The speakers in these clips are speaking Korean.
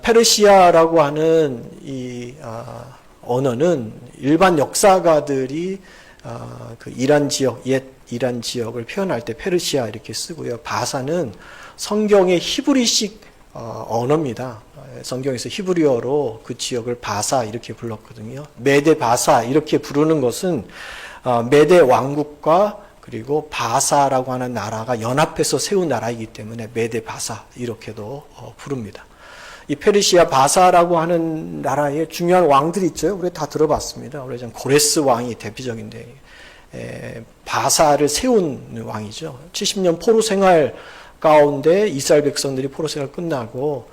페르시아라고 하는 이 언어는 일반 역사가들이 그 이란 지역, 옛 이란 지역을 표현할 때 페르시아 이렇게 쓰고요. 바사는 성경의 히브리식 언어입니다. 성경에서 히브리어로 그 지역을 바사 이렇게 불렀거든요. 메데 바사 이렇게 부르는 것은 메데 왕국과 그리고 바사라고 하는 나라가 연합해서 세운 나라이기 때문에 메데 바사 이렇게도 부릅니다. 이 페르시아 바사라고 하는 나라에 중요한 왕들이 있죠. 우리 다 들어봤습니다. 우리 고레스 왕이 대표적인데 바사를 세운 왕이죠. 70년 포로 생활 가운데 이스라엘 백성들이 포로 생활 끝나고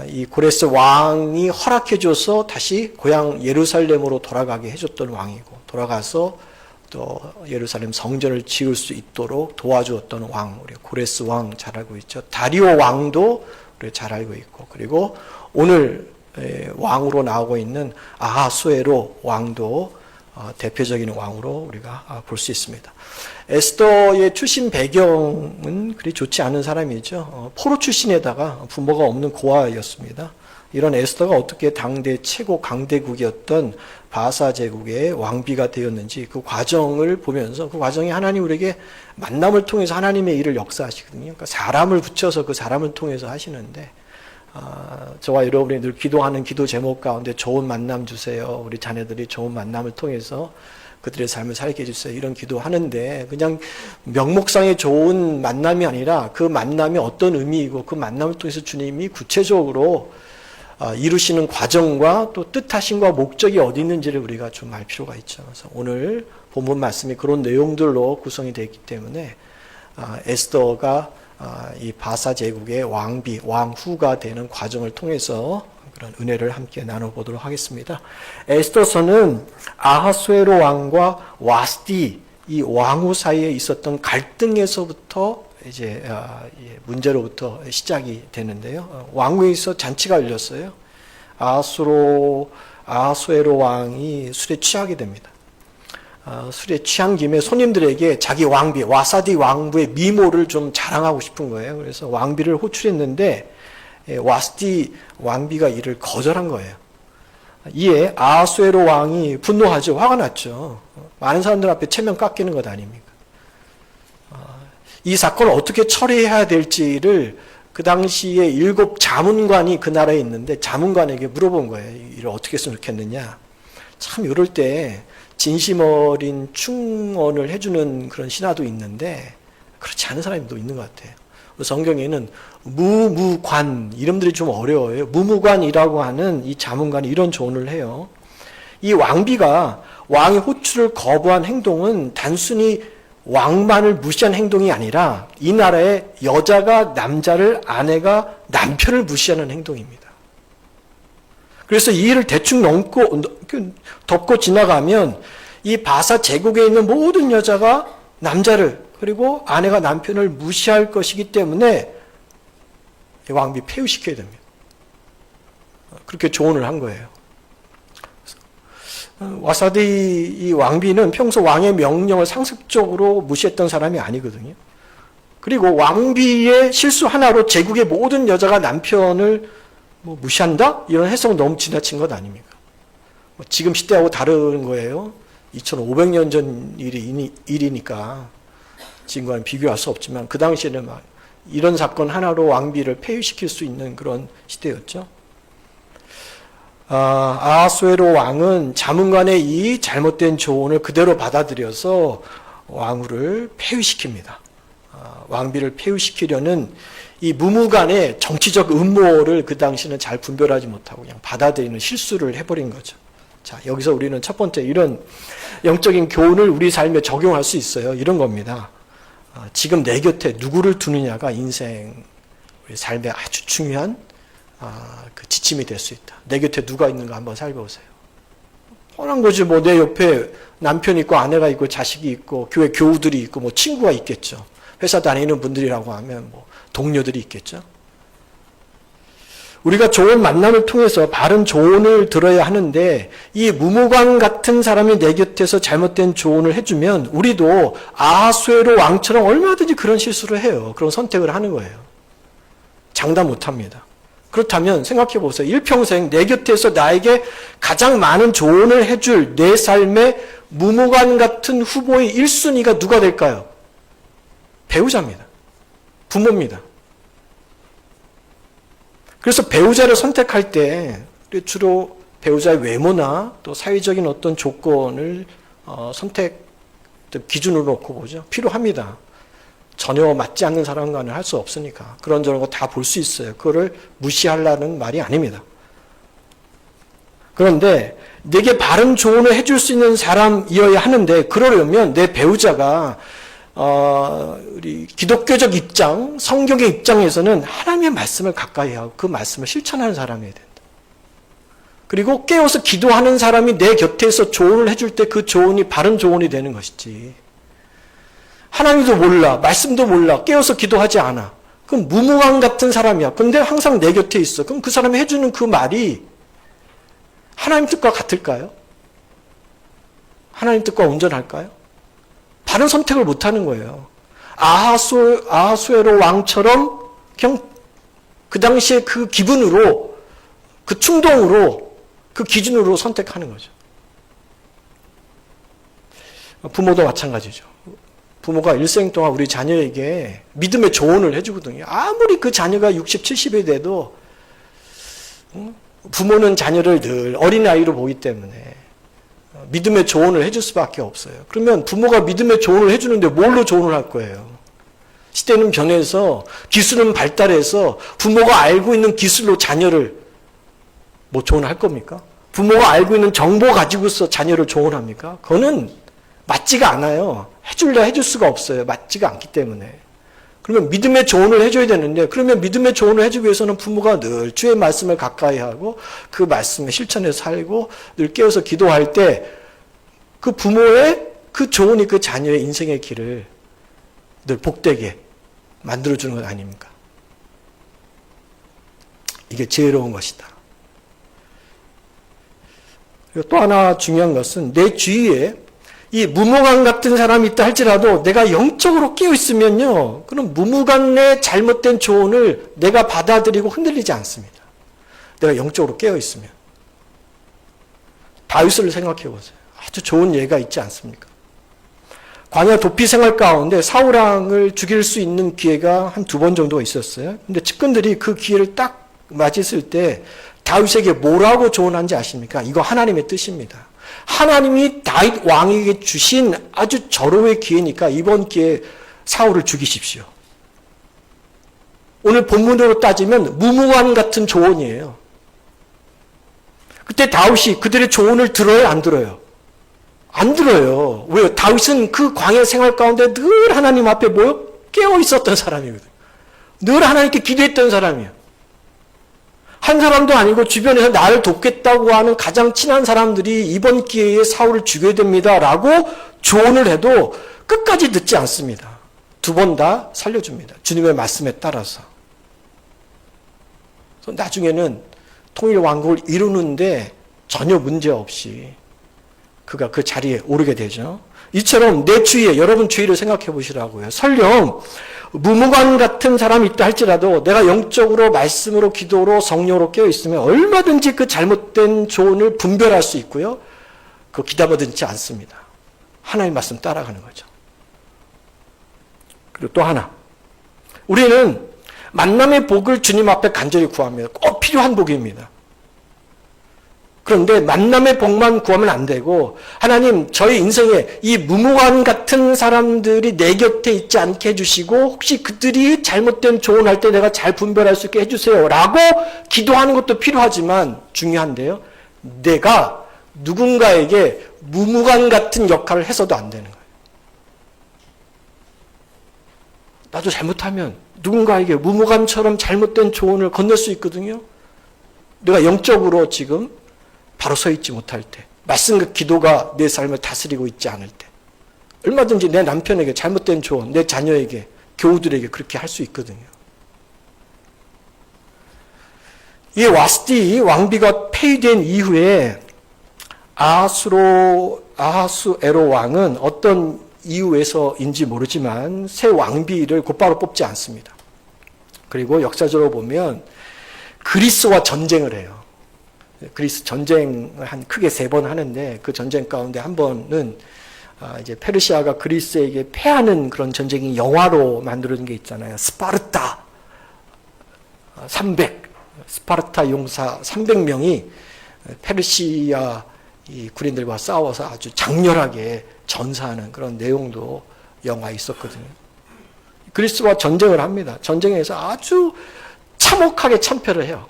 이 고레스 왕이 허락해줘서 다시 고향 예루살렘으로 돌아가게 해줬던 왕이고, 돌아가서 또 예루살렘 성전을 지을 수 있도록 도와주었던 왕, 우리 고레스 왕 잘 알고 있죠. 다리오 왕도 우리 잘 알고 있고, 그리고 오늘 왕으로 나오고 있는 아하수에로 왕도 대표적인 왕으로 우리가 볼 수 있습니다. 에스더의 출신 배경은 그리 좋지 않은 사람이죠. 포로 출신에다가 부모가 없는 고아였습니다. 이런 에스더가 어떻게 당대 최고 강대국이었던 바사 제국의 왕비가 되었는지 그 과정을 보면서, 그 과정이 하나님 우리에게 만남을 통해서 하나님의 일을 역사하시거든요. 그러니까 사람을 붙여서 그 사람을 통해서 하시는데, 저와 여러분이 늘 기도하는 기도 제목 가운데 좋은 만남 주세요. 우리 자녀들이 좋은 만남을 통해서 그들의 삶을 살게 해주세요. 이런 기도하는데, 그냥 명목상의 좋은 만남이 아니라 그 만남이 어떤 의미이고 그 만남을 통해서 주님이 구체적으로 이루시는 과정과 또 뜻하심과 목적이 어디 있는지를 우리가 좀 알 필요가 있죠. 그래서 오늘 본문 말씀이 그런 내용들로 구성이 되어 있기 때문에 에스더가 이 바사 제국의 왕비, 왕후가 되는 과정을 통해서 그런 은혜를 함께 나눠보도록 하겠습니다. 에스더서는 아하수에로 왕과 와스디 이 왕후 사이에 있었던 갈등에서부터 이제 문제로부터 시작이 되는데요. 왕궁에서 잔치가 열렸어요. 아하수에로 왕이 술에 취하게 됩니다. 술에 취한 김에 손님들에게 자기 왕비, 와사디 왕부의 미모를 좀 자랑하고 싶은 거예요. 그래서 왕비를 호출했는데 와스디 왕비가 이를 거절한 거예요. 이에 아하수에로 왕이 분노하죠. 화가 났죠. 많은 사람들 앞에 체면 깎이는 것 아닙니까? 이 사건을 어떻게 처리해야 될지를 그 당시에 7 자문관이 그 나라에 있는데 자문관에게 물어본 거예요. 이를 어떻게 했으면 좋겠느냐. 참 이럴 때 진심 어린 충언을 해주는 그런 신하도 있는데 그렇지 않은 사람이 또 있는 것 같아요. 성경에는 무무관, 이름들이 좀 어려워요. 무무관이라고 하는 이 자문관이 이런 조언을 해요. 이 왕비가 왕의 호출을 거부한 행동은 단순히 왕만을 무시한 행동이 아니라 이 나라의 여자가 남자를, 아내가 남편을 무시하는 행동입니다. 그래서 이 일을 대충 덮고 지나가면 이 바사 제국에 있는 모든 여자가 남자를, 그리고 아내가 남편을 무시할 것이기 때문에 왕비 폐위시켜야 됩니다. 그렇게 조언을 한 거예요. 와사디 이 왕비는 평소 왕의 명령을 상습적으로 무시했던 사람이 아니거든요. 그리고 왕비의 실수 하나로 제국의 모든 여자가 남편을 무시한다? 이런 해석은 너무 지나친 것 아닙니까? 지금 시대하고 다른 거예요. 2500년 전 일이니까 지금과는 비교할 수 없지만 그 당시에는 막 이런 사건 하나로 왕비를 폐위시킬 수 있는 그런 시대였죠. 아하수에로 왕은 자문관의 이 잘못된 조언을 그대로 받아들여서 왕후를 폐위시킵니다. 왕비를 폐위시키려는 이 무무간의 정치적 음모를 그 당시는 잘 분별하지 못하고 그냥 받아들이는 실수를 해버린 거죠. 자, 여기서 우리는 첫 번째 이런 영적인 교훈을 우리 삶에 적용할 수 있어요. 이런 겁니다. 지금 내 곁에 누구를 두느냐가 인생, 우리 삶에 아주 중요한 그 지침이 될 수 있다. 내 곁에 누가 있는가 한번 살펴보세요. 뻔한 거지. 뭐 내 옆에 남편이 있고 아내가 있고 자식이 있고 교회 교우들이 있고 뭐 친구가 있겠죠. 회사 다니는 분들이라고 하면 뭐 동료들이 있겠죠. 우리가 좋은 만남을 통해서 바른 조언을 들어야 하는데 이 무무관 같은 사람이 내 곁에서 잘못된 조언을 해주면 우리도 아하수에로 왕처럼 얼마든지 그런 실수를 해요. 그런 선택을 하는 거예요. 장담 못합니다. 그렇다면 생각해 보세요. 일평생 내 곁에서 나에게 가장 많은 조언을 해줄 내 삶의 무무관 같은 후보의 1순위가 누가 될까요? 배우자입니다. 부모입니다. 그래서 배우자를 선택할 때 주로 배우자의 외모나 또 사회적인 어떤 조건을 선택 기준으로 놓고 보죠. 필요합니다. 전혀 맞지 않는 사람과는 할 수 없으니까. 그런저런 거 다 볼 수 있어요. 그거를 무시하려는 말이 아닙니다. 그런데 내게 바른 조언을 해줄 수 있는 사람이어야 하는데, 그러려면 내 배우자가 우리 기독교적 입장, 성경의 입장에서는 하나님의 말씀을 가까이 하고 그 말씀을 실천하는 사람이어야 된다. 그리고 깨어서 기도하는 사람이 내 곁에서 조언을 해줄 때 그 조언이 바른 조언이 되는 것이지. 하나님도 몰라, 말씀도 몰라, 깨어서 기도하지 않아. 그럼 무무강 같은 사람이야. 근데 항상 내 곁에 있어. 그럼 그 사람이 해주는 그 말이 하나님 뜻과 같을까요? 하나님 뜻과 온전할까요? 바른 선택을 못하는 거예요. 아하수에로 왕처럼 그냥 그 당시에 그 기분으로, 그 충동으로, 그 기준으로 선택하는 거죠. 부모도 마찬가지죠. 부모가 일생 동안 우리 자녀에게 믿음의 조언을 해주거든요. 아무리 그 자녀가 60, 70이 돼도 부모는 자녀를 늘 어린아이로 보기 때문에 믿음의 조언을 해줄 수밖에 없어요. 그러면 부모가 믿음의 조언을 해주는데 뭘로 조언을 할 거예요? 시대는 변해서 기술은 발달해서 부모가 알고 있는 기술로 자녀를 뭐 조언할 겁니까? 부모가 알고 있는 정보 가지고서 자녀를 조언합니까? 그거는 맞지가 않아요. 해줄래 해줄 수가 없어요. 맞지가 않기 때문에. 그러면 믿음의 조언을 해줘야 되는데, 그러면 믿음의 조언을 해주기 위해서는 부모가 늘 주의 말씀을 가까이 하고 그 말씀을 실천해서 살고 늘 깨어서 기도할 때 그 부모의 그 조언이 그 자녀의 인생의 길을 늘 복되게 만들어주는 것 아닙니까? 이게 지혜로운 것이다. 그리고 또 하나 중요한 것은 내 주위에 이 무무관 같은 사람이 있다 할지라도 내가 영적으로 깨어있으면요, 그럼 무무관의 잘못된 조언을 내가 받아들이고 흔들리지 않습니다. 내가 영적으로 깨어있으면. 다윗을 생각해 보세요. 아주 좋은 예가 있지 않습니까? 광야 도피 생활 가운데 사울왕을 죽일 수 있는 기회가 한 2번 정도가 있었어요. 근데 측근들이 그 기회를 딱 맞이했을 때 다윗에게 뭐라고 조언한지 아십니까? 이거 하나님의 뜻입니다. 하나님이 다윗 왕에게 주신 아주 절호의 기회니까 이번 기회에 사울을 죽이십시오. 오늘 본문으로 따지면 무무관 같은 조언이에요. 그때 다윗이 그들의 조언을 들어요, 안 들어요? 안 들어요. 왜요? 다윗은 그 광야 생활 가운데 늘 하나님 앞에 뭐요? 깨어 있었던 사람이거든요. 늘 하나님께 기도했던 사람이에요. 한 사람도 아니고 주변에서 나를 돕겠다고 하는 가장 친한 사람들이 이번 기회에 사울을 죽여야 됩니다라고 조언을 해도 끝까지 듣지 않습니다. 2번 다 살려줍니다. 주님의 말씀에 따라서. 나중에는 통일왕국을 이루는데 전혀 문제 없이 그가 그 자리에 오르게 되죠. 이처럼 내 주위에, 여러분 주위를 생각해 보시라고요. 설령 무무관 같은 사람이 있다 할지라도 내가 영적으로 말씀으로 기도로 성령으로 깨어있으면 얼마든지 그 잘못된 조언을 분별할 수 있고요. 그거 기다려듣지 않습니다. 하나님의 말씀 따라가는 거죠. 그리고 또 하나, 우리는 만남의 복을 주님 앞에 간절히 구합니다. 꼭 필요한 복입니다. 그런데 만남의 복만 구하면 안 되고, 하나님 저희 인생에 이 무무관 같은 사람들이 내 곁에 있지 않게 해주시고 혹시 그들이 잘못된 조언할 때 내가 잘 분별할 수 있게 해주세요 라고 기도하는 것도 필요하지만 중요한데요, 내가 누군가에게 무무관 같은 역할을 해서도 안 되는 거예요. 나도 잘못하면 누군가에게 무무관처럼 잘못된 조언을 건넬 수 있거든요. 내가 영적으로 지금 바로 서 있지 못할 때, 말씀과 기도가 내 삶을 다스리고 있지 않을 때, 얼마든지 내 남편에게 잘못된 조언, 내 자녀에게, 교우들에게 그렇게 할 수 있거든요. 이 와스디 왕비가 폐위된 이후에 아하수에로 왕은 어떤 이유에서인지 모르지만 새 왕비를 곧바로 뽑지 않습니다. 그리고 역사적으로 보면 그리스와 전쟁을 해요. 그리스 전쟁을 크게 3번 하는데 그 전쟁 가운데 한 번은 이제 페르시아가 그리스에게 패하는 그런 전쟁이 영화로 만들어진 게 있잖아요. 스파르타 300 스파르타 용사 300명이 페르시아 이 군인들과 싸워서 아주 장렬하게 전사하는 그런 내용도 영화에 있었거든요. 그리스와 전쟁을 합니다. 전쟁에서 아주 참혹하게 참패를 해요.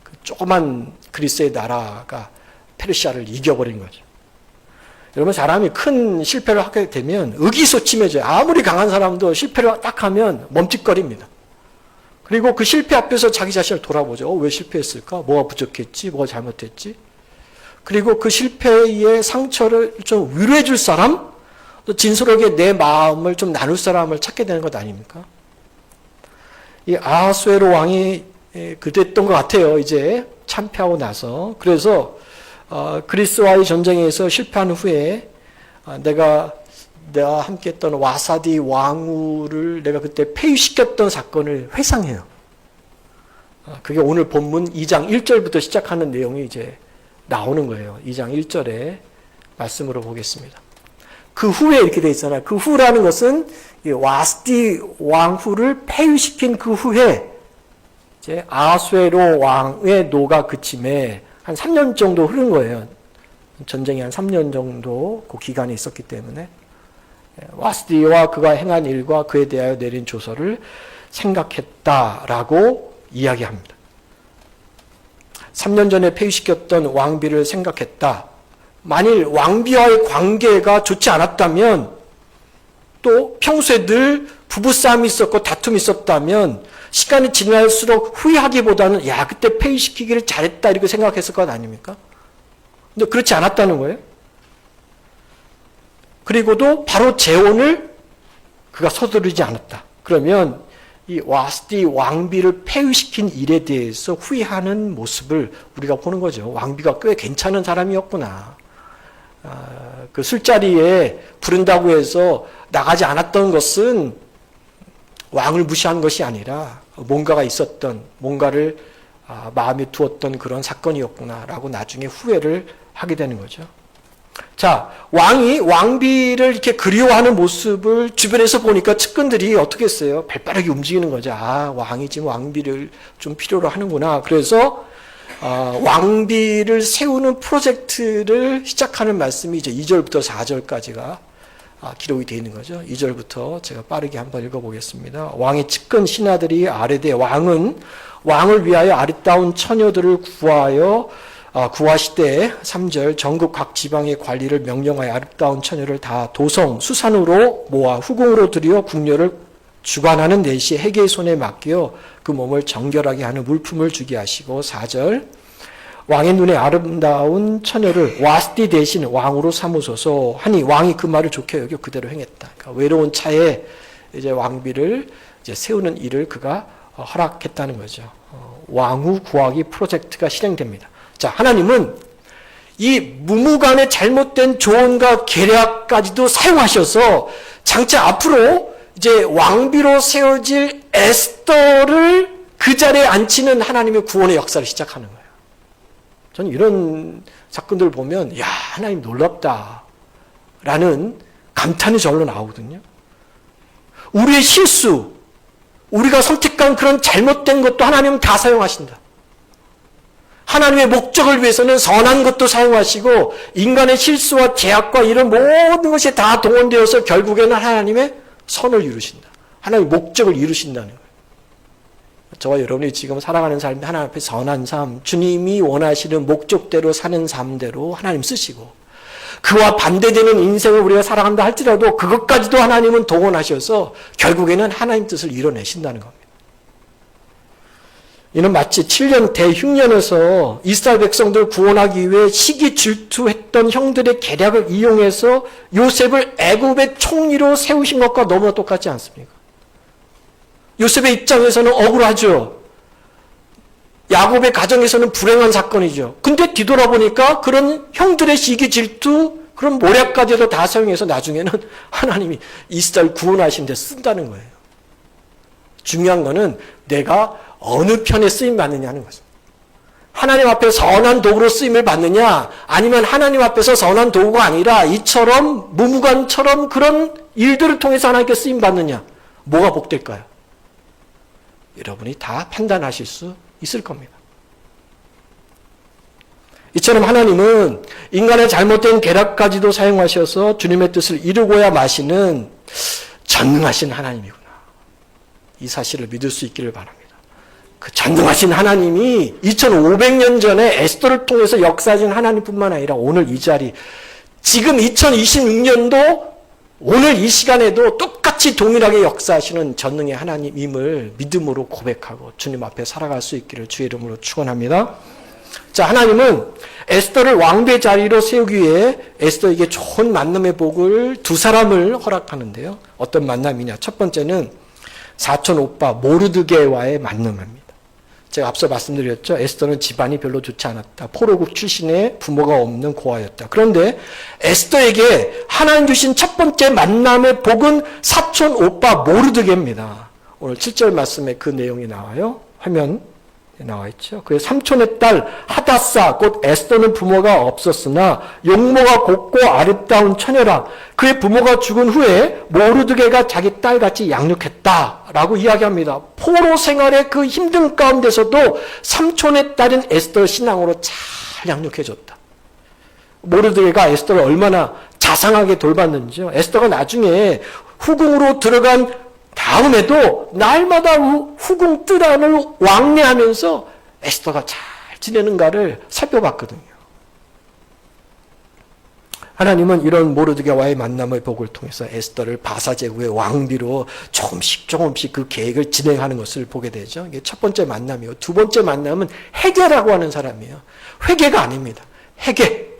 그 조그만 그리스의 나라가 페르시아를 이겨버린 거죠. 여러분, 사람이 큰 실패를 하게 되면 의기소침해져요. 아무리 강한 사람도 실패를 딱 하면 멈칫거립니다. 그리고 그 실패 앞에서 자기 자신을 돌아보죠. 왜 실패했을까? 뭐가 부족했지? 뭐가 잘못했지? 그리고 그 실패의 상처를 좀 위로해 줄 사람, 또 진솔하게 내 마음을 좀 나눌 사람을 찾게 되는 것 아닙니까? 이 아하수에로 왕이 그랬던 것 같아요. 이제 참패하고 나서. 그래서 그리스와의 전쟁에서 실패한 후에 내가 함께했던 와사디 왕후를 내가 그때 폐위시켰던 사건을 회상해요. 그게 오늘 본문 2장 1절부터 시작하는 내용이 이제 나오는 거예요. 2장 1절에 말씀으로 보겠습니다. 그 후에 이렇게 돼 있잖아요. 그 후라는 것은 와스디 왕후를 폐위시킨 그 후에 이제 아하수에로 왕의 노가 그침에 한 3년 정도 흐른 거예요. 전쟁이 한 3년 정도 그 기간이 있었기 때문에 와스디와 그가 행한 일과 그에 대하여 내린 조서를 생각했다라고 이야기합니다. 3년 전에 폐위시켰던 왕비를 생각했다. 만일 왕비와의 관계가 좋지 않았다면, 또 평소에 늘 부부싸움이 있었고 다툼이 있었다면 시간이 지날수록 후회하기보다는 야, 그때 폐위시키기를 잘했다 이렇게 생각했을 것 아닙니까? 근데 그렇지 않았다는 거예요. 그리고도 바로 재혼을 그가 서두르지 않았다. 그러면 이 와스디 왕비를 폐위시킨 일에 대해서 후회하는 모습을 우리가 보는 거죠. 왕비가 꽤 괜찮은 사람이었구나. 그 술자리에 부른다고 해서 나가지 않았던 것은 왕을 무시한 것이 아니라 뭔가가 있었던, 뭔가를 마음에 두었던 그런 사건이었구나라고 나중에 후회를 하게 되는 거죠. 자, 왕이 왕비를 이렇게 그리워하는 모습을 주변에서 보니까 측근들이 어떻게 했어요? 발빠르게 움직이는 거죠. 아, 왕이 지금 왕비를 좀 필요로 하는구나. 그래서 왕비를 세우는 프로젝트를 시작하는 말씀이 이제 2절부터 4절까지가 기록이 되어 있는 거죠. 2절부터 제가 빠르게 한번 읽어보겠습니다. 왕의 측근 신하들이 아뢰되 왕은 왕을 위하여 아리따운 처녀들을 구하시되 3절 전국 각 지방의 관리를 명령하여 아리따운 처녀를 다 도성 수산으로 모아 후궁으로 들여 궁녀를 주관하는 내시 해계의 손에 맡겨 그 몸을 정결하게 하는 물품을 주게 하시고 4절 왕의 눈에 아름다운 처녀를 와스디 대신 왕으로 삼으소서 하니 왕이 그 말을 좋게 여겨 그대로 행했다. 그러니까 외로운 차에 이제 왕비를 이제 세우는 일을 그가 허락했다는 거죠. 왕후 구하기 프로젝트가 실행됩니다. 자, 하나님은 이 무무간의 잘못된 조언과 계략까지도 사용하셔서 장차 앞으로 이제 왕비로 세워질 에스더를 그 자리에 앉히는 하나님의 구원의 역사를 시작하는 거예요. 저는 이런 사건들을 보면 야, 하나님 놀랍다 라는 감탄이 절로 나오거든요. 우리의 실수, 우리가 선택한 그런 잘못된 것도 하나님은 다 사용하신다. 하나님의 목적을 위해서는 선한 것도 사용하시고 인간의 실수와 죄악과 이런 모든 것이 다 동원되어서 결국에는 하나님의 선을 이루신다. 하나님의 목적을 이루신다는 거예요. 저와 여러분이 지금 살아가는 삶이 하나님 앞에 선한 삶, 주님이 원하시는 목적대로 사는 삶대로 하나님 쓰시고 그와 반대되는 인생을 우리가 살아간다 할지라도 그것까지도 하나님은 동원하셔서 결국에는 하나님 뜻을 이뤄내신다는 겁니다. 이는 마치 7년 대흉년에서 이스라엘 백성들을 구원하기 위해 시기 질투했던 형들의 계략을 이용해서 요셉을 애굽의 총리로 세우신 것과 너무나 똑같지 않습니까? 요셉의 입장에서는 억울하죠. 야곱의 가정에서는 불행한 사건이죠. 근데 뒤돌아보니까 그런 형들의 시기 질투, 그런 모략까지도 다 사용해서 나중에는 하나님이 이스라엘 구원하신 데 쓴다는 거예요. 중요한 거는 내가 어느 편에 쓰임 받느냐 하는 것입니다. 하나님 앞에 선한 도구로 쓰임을 받느냐, 아니면 하나님 앞에서 선한 도구가 아니라 이처럼 무무관처럼 그런 일들을 통해서 하나님께 쓰임 받느냐, 뭐가 복될까요? 여러분이 다 판단하실 수 있을 겁니다. 이처럼 하나님은 인간의 잘못된 계략까지도 사용하셔서 주님의 뜻을 이루고야 마시는 전능하신 하나님이구나. 이 사실을 믿을 수 있기를 바랍니다. 그 전능하신 하나님이 2500년 전에 에스더를 통해서 역사하신 하나님뿐만 아니라 오늘 이 자리, 지금 2026년도 오늘 이 시간에도 똑같이 동일하게 역사하시는 전능의 하나님임을 믿음으로 고백하고 주님 앞에 살아갈 수 있기를 주의 이름으로 축원합니다. 자, 하나님은 에스더를 왕대 자리로 세우기 위해 에스더에게 좋은 만남의 복을 두 사람을 허락하는데요. 어떤 만남이냐? 첫 번째는 사촌 오빠 모르드게와의 만남입니다. 제가 앞서 말씀드렸죠. 에스더는 집안이 별로 좋지 않았다. 포로국 출신의 부모가 없는 고아였다. 그런데 에스더에게 하나님 주신 첫 번째 만남의 복은 사촌 오빠 모르드게입니다. 오늘 7절 말씀에 그 내용이 나와요. 화면 나와 있죠. 그의 삼촌의 딸 하다사 곧 에스더는 부모가 없었으나 용모가 곱고 아름다운 처녀라. 그의 부모가 죽은 후에 모르드게가 자기 딸같이 양육했다라고 이야기합니다. 포로 생활의 그 힘든 가운데서도 삼촌의 딸인 에스더를 신앙으로 잘 양육해줬다. 모르드게가 에스더를 얼마나 자상하게 돌봤는지요. 에스더가 나중에 후궁으로 들어간 다음에도 날마다 후궁 뜰 안을 왕래하면서 에스더가 잘 지내는가를 살펴봤거든요. 하나님은 이런 모르드게와의 만남의 복을 통해서 에스더를 바사 제국의 왕비로 조금씩 그 계획을 진행하는 것을 보게 되죠. 이게 첫 번째 만남이요. 두 번째 만남은 헤게라고 하는 사람이에요. 회개가 아닙니다. 헤게.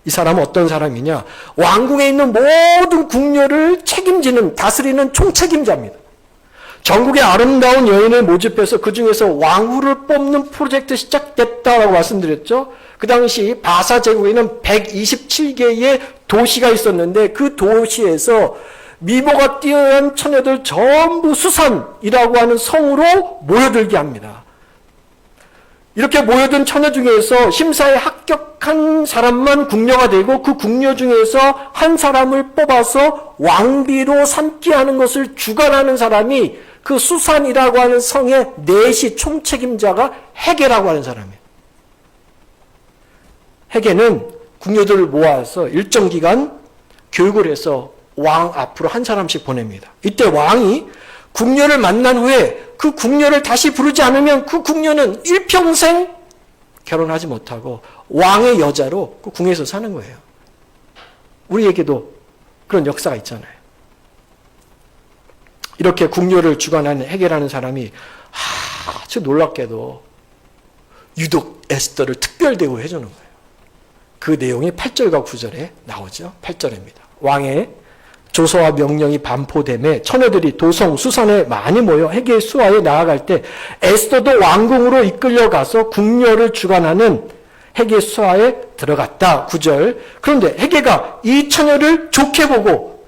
이 사람은 어떤 사람이냐? 왕궁에 있는 모든 궁녀를 책임지는, 다스리는 총책임자입니다. 전국의 아름다운 여인을 모집해서 그 중에서 왕후를 뽑는 프로젝트 시작됐다라고 말씀드렸죠. 그 당시 바사 제국에는 127개의 도시가 있었는데 그 도시에서 미모가 뛰어난 처녀들 전부 수산이라고 하는 성으로 모여들게 합니다. 이렇게 모여든 처녀 중에서 심사에 합격한 사람만 궁녀가 되고 그 궁녀 중에서 한 사람을 뽑아서 왕비로 삼게 하는 것을 주관하는 사람이 그 수산이라고 하는 성의 내시 총책임자가 헤게라고 하는 사람이에요. 헤게는 궁녀들을 모아서 일정 기간 교육을 해서 왕 앞으로 한 사람씩 보냅니다. 이때 왕이 궁녀를 만난 후에 그 궁녀를 다시 부르지 않으면 그 궁녀는 일평생 결혼하지 못하고 왕의 여자로 그 궁에서 사는 거예요. 우리에게도 그런 역사가 있잖아요. 이렇게 궁녀를 주관하는 헤게라는 사람이 아주 놀랍게도 유독 에스더를 특별 대우해 주는 거예요. 그 내용이 8절과 9절에 나오죠. 8절입니다. 왕의 조서와 명령이 반포됨에 처녀들이 도성 수산에 많이 모여 헤게의 수하에 나아갈 때 에스더도 왕궁으로 이끌려가서 궁녀를 주관하는 헤게의 수하에 들어갔다. 9절. 그런데 헤게가 이 처녀를 좋게 보고,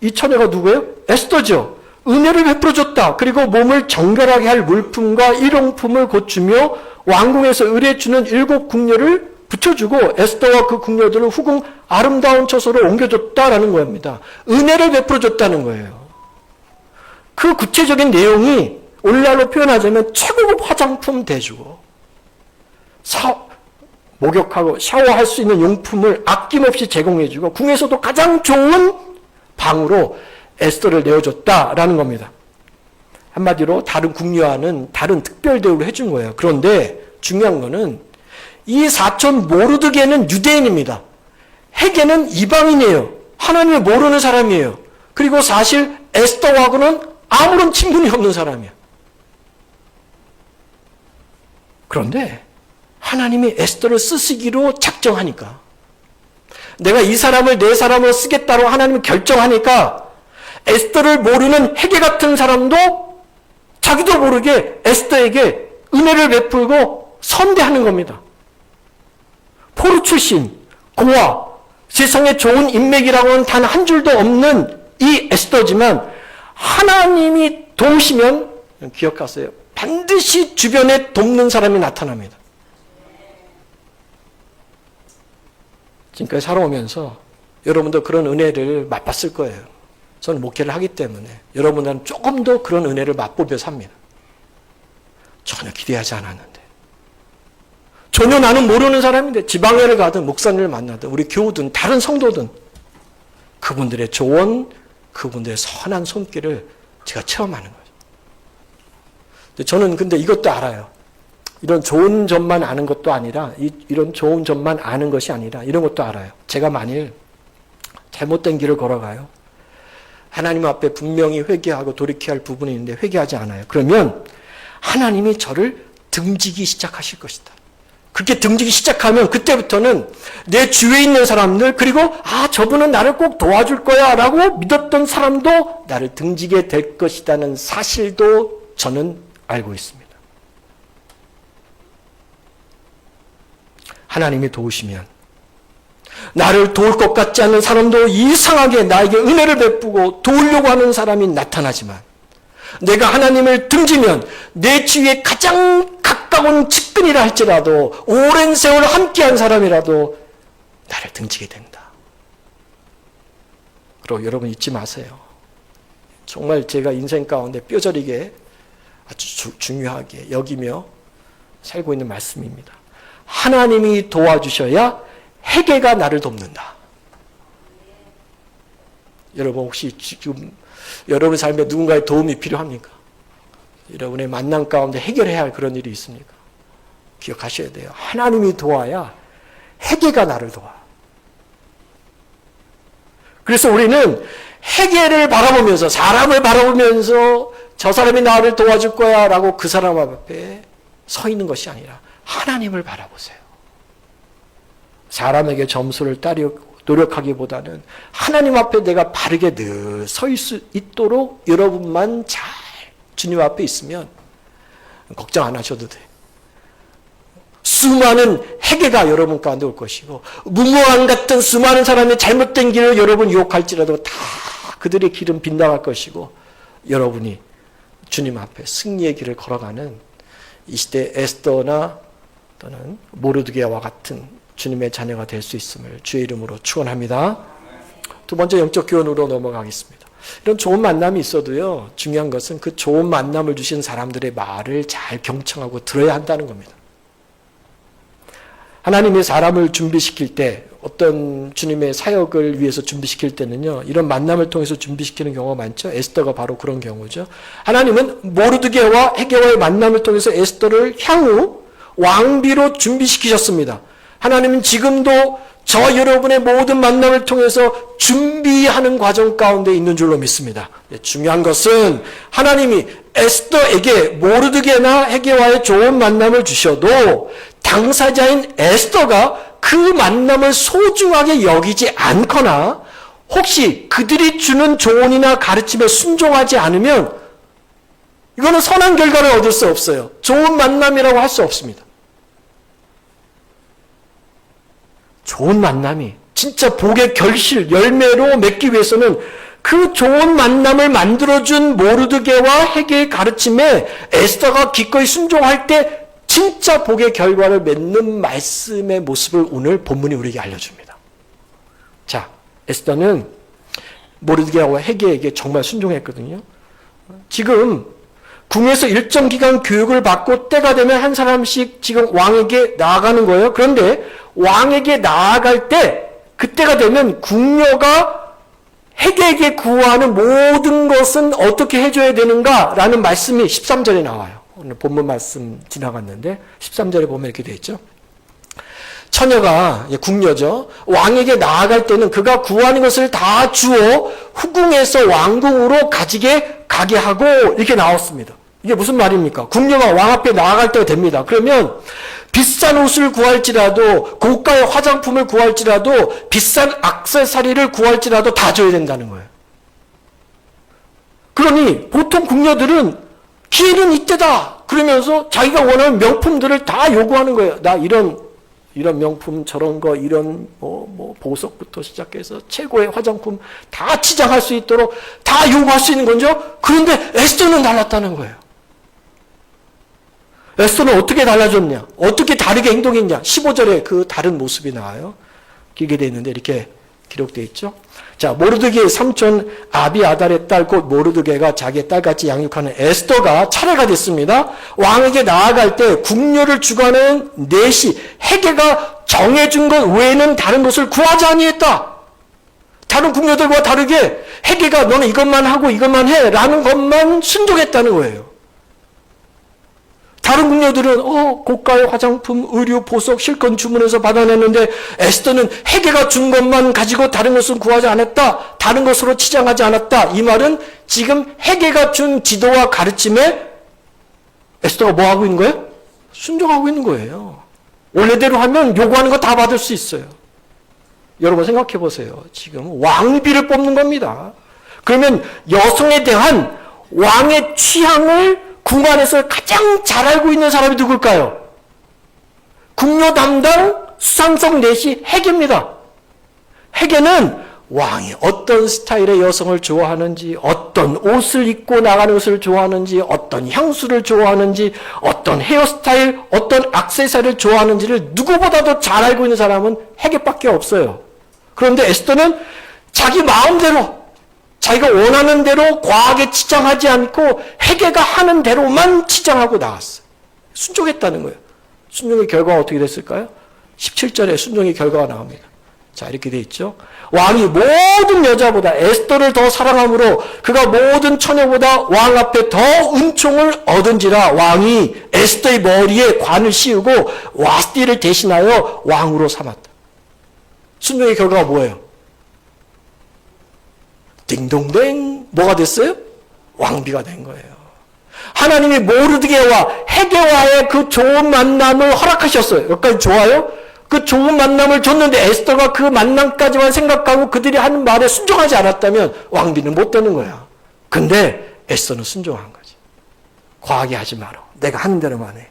이 처녀가 누구예요? 에스더죠. 은혜를 베풀어줬다. 그리고 몸을 정결하게 할 물품과 일용품을 고추며 왕궁에서 의뢰주는 7 궁녀를 붙여주고 에스더와 그 궁녀들을 후궁 아름다운 처소로 옮겨줬다라는 겁니다. 은혜를 베풀어줬다는 거예요. 그 구체적인 내용이 오늘날로 표현하자면 최고급 화장품 대주고 목욕하고 샤워할 수 있는 용품을 아낌없이 제공해주고 궁에서도 가장 좋은 방으로 에스더를 내어줬다라는 겁니다. 한마디로 다른 궁녀와는 다른 특별 대우를 해준 거예요. 그런데 중요한 거는 이 사촌 모르드게는 유대인입니다. 헤게는 이방인이에요. 하나님을 모르는 사람이에요. 그리고 사실 에스더하고는 아무런 친분이 없는 사람이에요. 그런데 하나님이 에스더를 쓰시기로 작정하니까, 내가 이 사람을 내 사람으로 쓰겠다고 하나님이 결정하니까 에스더를 모르는 헤게 같은 사람도 자기도 모르게 에스더에게 은혜를 베풀고 선대하는 겁니다. 포로 출신, 고아, 세상에 좋은 인맥이라고는 단 한 줄도 없는 이 에스더지만 하나님이 도우시면 기억하세요. 반드시 주변에 돕는 사람이 나타납니다. 지금까지 살아오면서 여러분도 그런 은혜를 맛봤을 거예요. 저는 목회를 하기 때문에 여러분들은 조금 더 그런 은혜를 맛보며 삽니다. 전혀 기대하지 않았는데, 전혀 나는 모르는 사람인데 지방회를 가든 목사님을 만나든 우리 교우든 다른 성도든 그분들의 조언, 그분들의 선한 손길을 제가 체험하는 거죠. 저는 근데 이것도 알아요. 이런 좋은 점만 아는 것도 아니라, 이런 좋은 점만 아는 것이 아니라 이런 것도 알아요. 제가 만일 잘못된 길을 걸어가요. 하나님 앞에 분명히 회개하고 돌이켜야 할 부분이 있는데 회개하지 않아요. 그러면 하나님이 저를 등지기 시작하실 것이다. 그렇게 등지기 시작하면 그때부터는 내 주위에 있는 사람들, 그리고 저분은 나를 꼭 도와줄 거야 라고 믿었던 사람도 나를 등지게 될 것이라는 사실도 저는 알고 있습니다. 하나님이 도우시면 나를 도울 것 같지 않은 사람도 이상하게 나에게 은혜를 베푸고 도우려고 하는 사람이 나타나지만, 내가 하나님을 등지면 내 주위에 가장 가까운 측근이라 할지라도, 오랜 세월 함께한 사람이라도 나를 등지게 된다. 그리고 여러분 잊지 마세요. 정말 제가 인생 가운데 뼈저리게 아주 중요하게 여기며 살고 있는 말씀입니다. 하나님이 도와주셔야 회개가 나를 돕는다. 여러분 혹시 지금 여러분 삶에 누군가의 도움이 필요합니까? 여러분의 만남 가운데 해결해야 할 그런 일이 있습니까? 기억하셔야 돼요. 하나님이 도와야 회개가 나를 도와. 그래서 우리는 회개를 바라보면서, 사람을 바라보면서 저 사람이 나를 도와줄 거야 라고 그 사람 앞에 서 있는 것이 아니라 하나님을 바라보세요. 사람에게 점수를 따려 노력하기보다는 하나님 앞에 내가 바르게 늘 서 수 있도록 여러분만 잘 주님 앞에 있으면 걱정 안 하셔도 돼요. 수많은 회개가 여러분 가운데 올 것이고, 무모한 같은 수많은 사람의 잘못된 길을 여러분 유혹할지라도 다 그들의 길은 빗나갈 것이고, 여러분이 주님 앞에 승리의 길을 걸어가는 이 시대 에스더나 또는 모르드게와 같은 주님의 자녀가 될 수 있음을 주의 이름으로 축원합니다. 두 번째 영적 교훈으로 넘어가겠습니다. 이런 좋은 만남이 있어도요, 중요한 것은 그 좋은 만남을 주신 사람들의 말을 잘 경청하고 들어야 한다는 겁니다. 하나님이 사람을 준비시킬 때, 어떤 주님의 사역을 위해서 준비시킬 때는요, 이런 만남을 통해서 준비시키는 경우가 많죠. 에스더가 바로 그런 경우죠. 하나님은 모르드게와 헤게와의 만남을 통해서 에스더를 향후 왕비로 준비시키셨습니다. 하나님은 지금도 저 여러분의 모든 만남을 통해서 준비하는 과정 가운데 있는 줄로 믿습니다. 중요한 것은 하나님이 에스더에게 모르드게나 헤게와의 좋은 만남을 주셔도 당사자인 에스더가 그 만남을 소중하게 여기지 않거나 혹시 그들이 주는 조언이나 가르침에 순종하지 않으면 이거는 선한 결과를 얻을 수 없어요. 좋은 만남이라고 할 수 없습니다. 좋은 만남이 진짜 복의 결실, 열매로 맺기 위해서는 그 좋은 만남을 만들어준 모르드게와 헤게의 가르침에 에스더가 기꺼이 순종할 때 진짜 복의 결과를 맺는 말씀의 모습을 오늘 본문이 우리에게 알려줍니다. 자, 에스더는 모르드게와 헤게에게 정말 순종했거든요. 지금 궁에서 일정 기간 교육을 받고 때가 되면 한 사람씩 지금 왕에게 나아가는 거예요. 그런데 왕에게 나아갈 때 그때가 되면 궁녀가 헤게에게 구하는 모든 것은 어떻게 해줘야 되는가라는 말씀이 13절에 나와요. 오늘 본문 말씀 지나갔는데 13절에 보면 이렇게 되어 있죠. 처녀가, 궁녀죠, 왕에게 나아갈 때는 그가 구하는 것을 다 주어 후궁에서 왕궁으로 가게 하고 이렇게 나왔습니다. 이게 무슨 말입니까? 궁녀가 왕 앞에 나아갈 때가 됩니다. 그러면 비싼 옷을 구할지라도, 고가의 화장품을 구할지라도, 비싼 액세서리를 구할지라도 다 줘야 된다는 거예요. 그러니 보통 궁녀들은 기회는 이때다 그러면서 자기가 원하는 명품들을 다 요구하는 거예요. 나 이런 명품, 저런 거, 이런 보석부터 시작해서 최고의 화장품 다 치장할 수 있도록 다 요구할 수 있는 거죠. 그런데 에스더는 달랐다는 거예요. 에스더는 어떻게 달라졌냐? 어떻게 다르게 행동했냐? 15절에 그 다른 모습이 나와요. 기록이 되어 있는데 이렇게 기록되어 있죠. 자, 모르드게의 삼촌 아비아달의 딸 곧 모르드게가 자기의 딸같이 양육하는 에스더가 차례가 됐습니다. 왕에게 나아갈 때 국료를 주관하는 넷이 헤게가 정해준 것 외에는 다른 것을 구하지 아니했다. 다른 국녀들과 다르게 헤게가 너는 이것만 하고 이것만 해 라는 것만 순종했다는 거예요. 다른 궁녀들은 고가의 화장품, 의류, 보석 실컷 주문해서 받아냈는데 에스더는 헤게가 준 것만 가지고 다른 것은 구하지 않았다. 다른 것으로 치장하지 않았다. 이 말은 지금 헤게가 준 지도와 가르침에 에스더가 뭐 하고 있는 거예요? 순종하고 있는 거예요. 원래대로 하면 요구하는 거 다 받을 수 있어요. 여러분 생각해 보세요. 지금 왕비를 뽑는 겁니다. 그러면 여성에 대한 왕의 취향을 궁 안에서 가장 잘 알고 있는 사람이 누굴까요? 궁녀 담당 수상성 넷이 헤게입니다. 헤게는 왕이 어떤 스타일의 여성을 좋아하는지, 어떤 옷을 입고 나가는 것을 좋아하는지, 어떤 향수를 좋아하는지, 어떤 헤어스타일, 어떤 액세서리를 좋아하는지를 누구보다도 잘 알고 있는 사람은 헤게밖에 없어요. 그런데 에스더는 자기 마음대로 자기가 원하는 대로 과하게 치장하지 않고 헤게가 하는 대로만 치장하고 나왔어요. 순종했다는 거예요. 순종의 결과가 어떻게 됐을까요? 17절에 순종의 결과가 나옵니다. 자, 이렇게 돼 있죠. 왕이 모든 여자보다 에스더를 더 사랑함으로 그가 모든 처녀보다 왕 앞에 더 은총을 얻은지라 왕이 에스더의 머리에 관을 씌우고 와스디를 대신하여 왕으로 삼았다. 순종의 결과가 뭐예요? 딩동댕 뭐가 됐어요? 왕비가 된 거예요. 하나님이 모르드게와 헤게와의 그 좋은 만남을 허락하셨어요. 여기까지 좋아요? 그 좋은 만남을 줬는데 에스더가 그 만남까지만 생각하고 그들이 하는 말에 순종하지 않았다면 왕비는 못 되는 거야. 근데 에스더는 순종한 거지. 과하게 하지 마라. 내가 하는 대로만 해.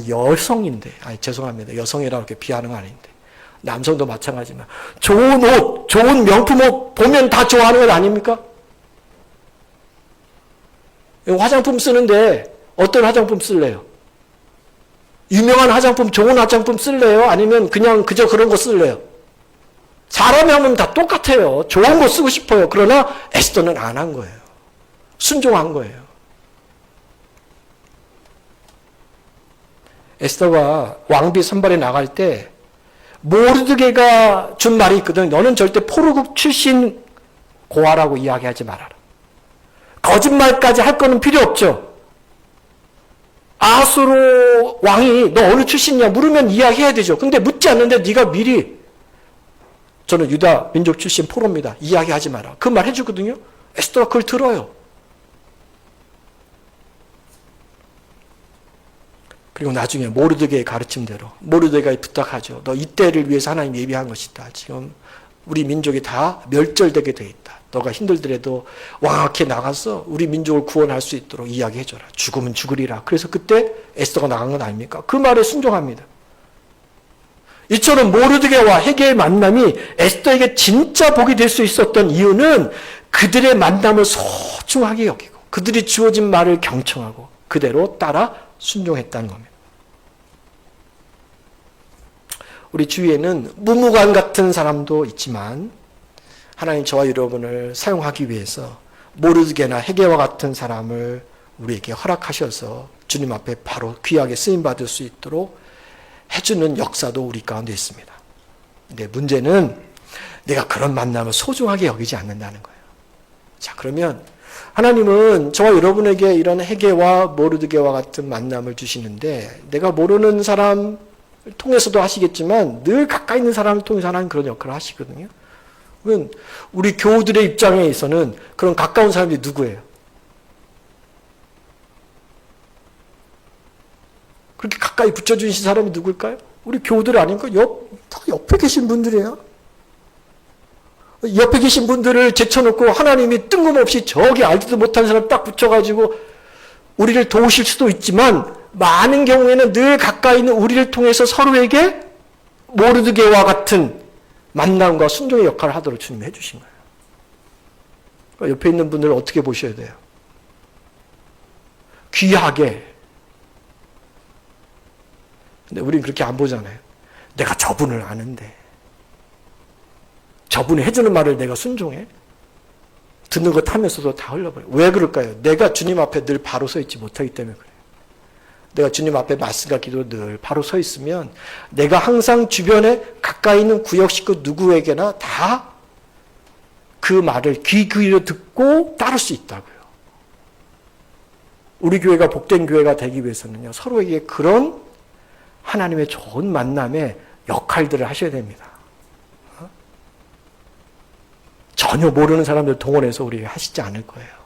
여성인데, 죄송합니다. 여성이라고 이렇게 비하는 거 아닌데. 남성도 마찬가지지만 좋은 옷, 좋은 명품 옷 보면 다 좋아하는 것 아닙니까? 화장품 쓰는데 어떤 화장품 쓸래요? 유명한 화장품, 좋은 화장품 쓸래요? 아니면 그냥 그저 그런 거 쓸래요? 사람이 하면 다 똑같아요. 좋은 거 쓰고 싶어요. 그러나 에스더는 안 한 거예요. 순종한 거예요. 에스더가 왕비 선발에 나갈 때 모르드게가 준 말이 있거든. 너는 절대 포로국 출신 고아라고 이야기하지 말아라. 거짓말까지 할 거는 필요 없죠. 아수로 왕이 너 어느 출신이냐 물으면 이야기해야 되죠. 근데 묻지 않는데 네가 미리 저는 유다 민족 출신 포로입니다. 이야기하지 마라. 그 말 해주거든요. 에스더가 그걸 들어요. 그리고 나중에 모르드게의 가르침대로 모르드게가 부탁하죠. 너 이때를 위해서 하나님 예비한 것이다. 지금 우리 민족이 다 멸절되게 돼 있다. 너가 힘들더라도 왕하게 나가서 우리 민족을 구원할 수 있도록 이야기해줘라. 죽으면 죽으리라. 그래서 그때 에스더가 나간 건 아닙니까? 그 말에 순종합니다. 이처럼 모르드게와 헤게의 만남이 에스더에게 진짜 복이 될 수 있었던 이유는 그들의 만남을 소중하게 여기고 그들이 주어진 말을 경청하고 그대로 따라 순종했다는 겁니다. 우리 주위에는 무무관 같은 사람도 있지만 하나님 저와 여러분을 사용하기 위해서 모르드게나 헤게와 같은 사람을 우리에게 허락하셔서 주님 앞에 바로 귀하게 쓰임받을 수 있도록 해주는 역사도 우리 가운데 있습니다. 근데 문제는 내가 그런 만남을 소중하게 여기지 않는다는 거예요. 자, 그러면 하나님은 저와 여러분에게 이런 헤게와 모르드게와 같은 만남을 주시는데 내가 모르는 사람 통해서도 하시겠지만 늘 가까이 있는 사람을 통해서 하나님 그런 역할을 하시거든요. 그러면 우리 교우들의 입장에서는 그런 가까운 사람들이 누구예요? 그렇게 가까이 붙여주신 사람이 누굴까요? 우리 교우들 아닌가? 옆에 계신 분들이에요. 옆에 계신 분들을 제쳐놓고 하나님이 뜬금없이 저기 알지도 못한 사람 딱 붙여가지고 우리를 도우실 수도 있지만 많은 경우에는 늘 가까이 있는 우리를 통해서 서로에게 모르드게와 같은 만남과 순종의 역할을 하도록 주님이 해주신 거예요. 그러니까 옆에 있는 분들을 어떻게 보셔야 돼요? 귀하게 근데 우린 그렇게 안 보잖아요. 내가 저분을 아는데 저분이 해주는 말을 내가 순종해? 듣는 것 하면서도 다 흘러버려요. 왜 그럴까요? 내가 주님 앞에 늘 바로 서 있지 못하기 때문에 그래요. 내가 주님 앞에 말씀과 기도로 늘 바로 서 있으면 내가 항상 주변에 가까이 있는 구역 식구 누구에게나 다 그 말을 귀 기울여 듣고 따를 수 있다고요. 우리 교회가 복된 교회가 되기 위해서는요, 서로에게 그런 하나님의 좋은 만남의 역할들을 하셔야 됩니다. 전혀 모르는 사람들 동원해서 우리 하시지 않을 거예요.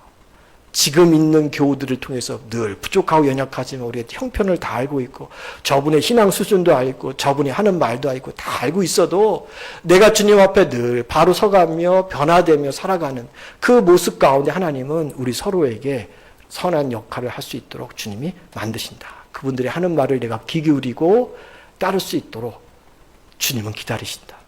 지금 있는 교우들을 통해서 늘 부족하고 연약하지만 우리가 형편을 다 알고 있고 저분의 신앙 수준도 알고 저분이 하는 말도 알고 다 알고 있어도 내가 주님 앞에 늘 바로 서가며 변화되며 살아가는 그 모습 가운데 하나님은 우리 서로에게 선한 역할을 할 수 있도록 주님이 만드신다. 그분들이 하는 말을 내가 귀 기울이고 따를 수 있도록 주님은 기다리신다.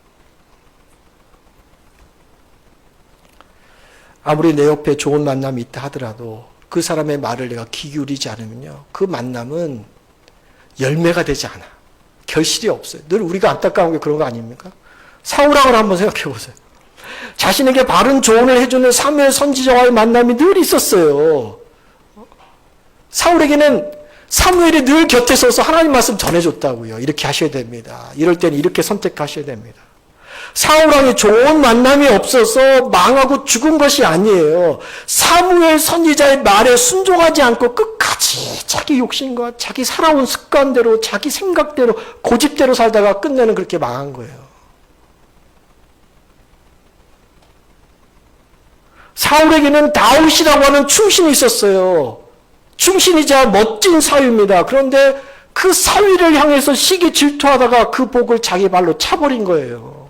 아무리 내 옆에 좋은 만남이 있다 하더라도 그 사람의 말을 내가 귀 기울이지 않으면요, 그 만남은 열매가 되지 않아. 결실이 없어요. 늘 우리가 안타까운 게 그런 거 아닙니까? 사울왕을 한번 생각해 보세요. 자신에게 바른 조언을 해주는 사무엘 선지자와의 만남이 늘 있었어요. 사울에게는 사무엘이 늘 곁에 서서 하나님 말씀 전해줬다고요. 이렇게 하셔야 됩니다. 이럴 때는 이렇게 선택하셔야 됩니다. 사울왕이 좋은 만남이 없어서 망하고 죽은 것이 아니에요. 사무엘 선지자의 말에 순종하지 않고 끝까지 자기 욕심과 자기 살아온 습관대로 자기 생각대로 고집대로 살다가 끝내는 그렇게 망한 거예요. 사울에게는 다윗이라고 하는 충신이 있었어요. 충신이자 멋진 사위입니다. 그런데 그 사위를 향해서 시기 질투하다가 그 복을 자기 발로 차버린 거예요.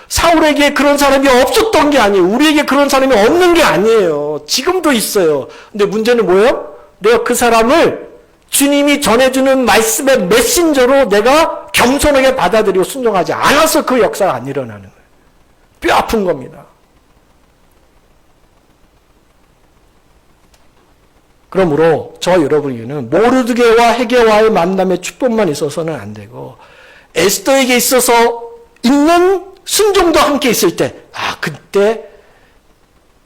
사울에게 그런 사람이 없었던 게 아니에요. 우리에게 그런 사람이 없는 게 아니에요. 지금도 있어요. 근데 문제는 뭐예요? 내가 그 사람을 주님이 전해주는 말씀의 메신저로 내가 겸손하게 받아들이고 순종하지 않아서 그 역사가 안 일어나는 거예요. 뼈 아픈 겁니다. 그러므로 저와 여러분에게는 모르드게와 헤게와의 만남의 축복만 있어서는 안 되고 에스더에게 있어서 있는 순종도 함께 있을 때, 그때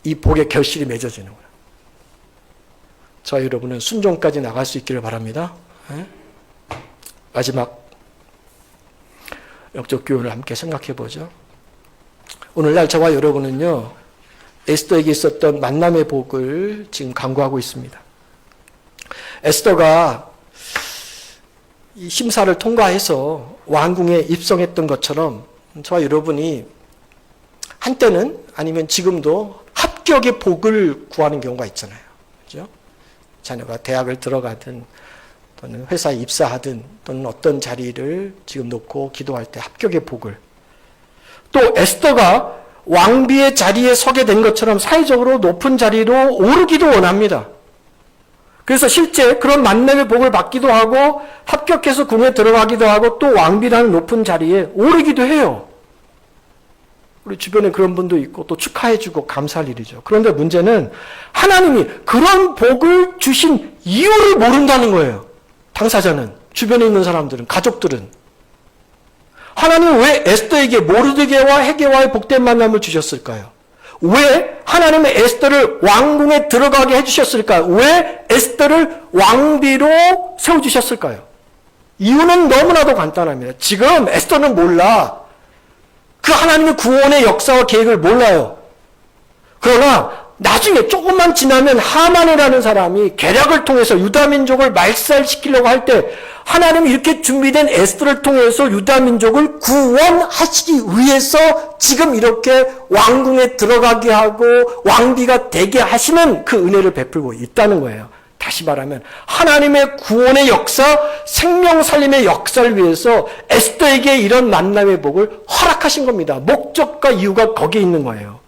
이 복의 결실이 맺어지는 거예요. 저와 여러분은 순종까지 나갈 수 있기를 바랍니다. 마지막 영적 교훈을 함께 생각해 보죠. 오늘날 저와 여러분은요, 에스더에게 있었던 만남의 복을 지금 강구하고 있습니다. 에스더가 이 심사를 통과해서 왕궁에 입성했던 것처럼 저와 여러분이 한때는 아니면 지금도 합격의 복을 구하는 경우가 있잖아요. 그죠? 자녀가 대학을 들어가든 또는 회사에 입사하든 또는 어떤 자리를 지금 놓고 기도할 때 합격의 복을, 또 에스더가 왕비의 자리에 서게 된 것처럼 사회적으로 높은 자리로 오르기도 원합니다. 그래서 실제 그런 만남의 복을 받기도 하고 합격해서 궁에 들어가기도 하고 또 왕비라는 높은 자리에 오르기도 해요. 우리 주변에 그런 분도 있고 또 축하해주고 감사할 일이죠. 그런데 문제는 하나님이 그런 복을 주신 이유를 모른다는 거예요. 당사자는, 주변에 있는 사람들은, 가족들은. 하나님은 왜 에스더에게 모르드게와 헤게와의 복된 만남을 주셨을까요? 왜 하나님은 에스더를 왕궁에 들어가게 해주셨을까요? 왜 에스더를 왕비로 세워주셨을까요? 이유는 너무나도 간단합니다. 지금 에스더는 몰라. 그 하나님의 구원의 역사와 계획을 몰라요. 그러나 나중에 조금만 지나면 하만이라는 사람이 계략을 통해서 유다민족을 말살시키려고 할 때 하나님이 이렇게 준비된 에스더를 통해서 유다민족을 구원하시기 위해서 지금 이렇게 왕궁에 들어가게 하고 왕비가 되게 하시는 그 은혜를 베풀고 있다는 거예요. 다시 말하면 하나님의 구원의 역사, 생명 살림의 역사를 위해서 에스더에게 이런 만남의 복을 허락하신 겁니다. 목적과 이유가 거기에 있는 거예요.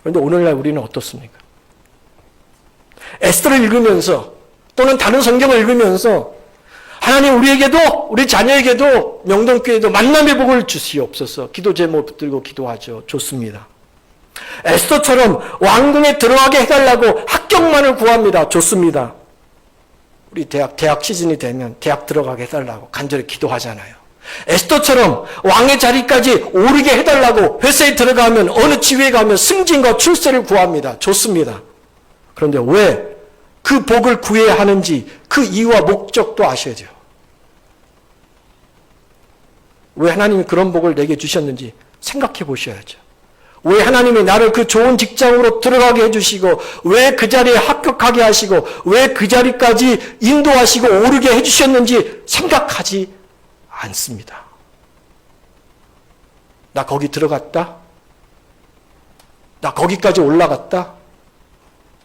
그런데 오늘날 우리는 어떻습니까? 에스더를 읽으면서 또는 다른 성경을 읽으면서 하나님 우리에게도 우리 자녀에게도 명동교회도 만남의 복을 주시옵소서. 기도 제목 들고 기도하죠. 좋습니다. 에스더처럼 왕궁에 들어가게 해달라고 합격만을 구합니다. 좋습니다. 우리 대학 시즌이 되면 대학 들어가게 해달라고 간절히 기도하잖아요. 에스더처럼 왕의 자리까지 오르게 해달라고 회사에 들어가면 어느 지위에 가면 승진과 출세를 구합니다. 좋습니다. 그런데 왜 그 복을 구해야 하는지 그 이유와 목적도 아셔야죠. 왜 하나님이 그런 복을 내게 주셨는지 생각해 보셔야죠. 왜 하나님이 나를 그 좋은 직장으로 들어가게 해주시고 왜 그 자리에 합격하게 하시고 왜 그 자리까지 인도하시고 오르게 해주셨는지 생각하지 않습니다. 나 거기 들어갔다? 나 거기까지 올라갔다?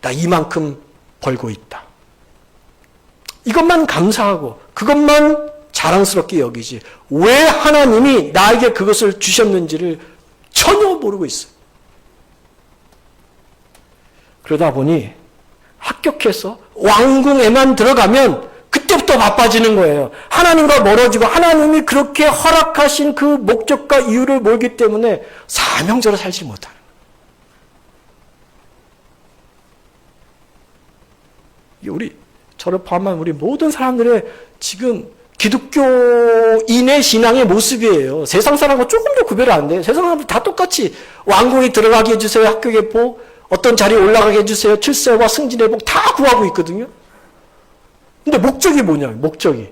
나 이만큼 벌고 있다. 이것만 감사하고 그것만 자랑스럽게 여기지 왜 하나님이 나에게 그것을 주셨는지를 전혀 모르고 있어요. 그러다 보니 합격해서 왕궁에만 들어가면 그때부터 바빠지는 거예요. 하나님과 멀어지고 하나님이 그렇게 허락하신 그 목적과 이유를 모르기 때문에 사명자로 살지 못하는 거예요. 우리 저를 포함한 우리 모든 사람들의 지금 기독교인의 신앙의 모습이에요. 세상 사람과 조금 더 구별이 안 돼요. 세상 사람들 다 똑같이 왕궁에 들어가게 해주세요. 합격의 복, 어떤 자리에 올라가게 해주세요. 출세와 승진의 복 다 구하고 있거든요. 근데 목적이 뭐냐면 목적이.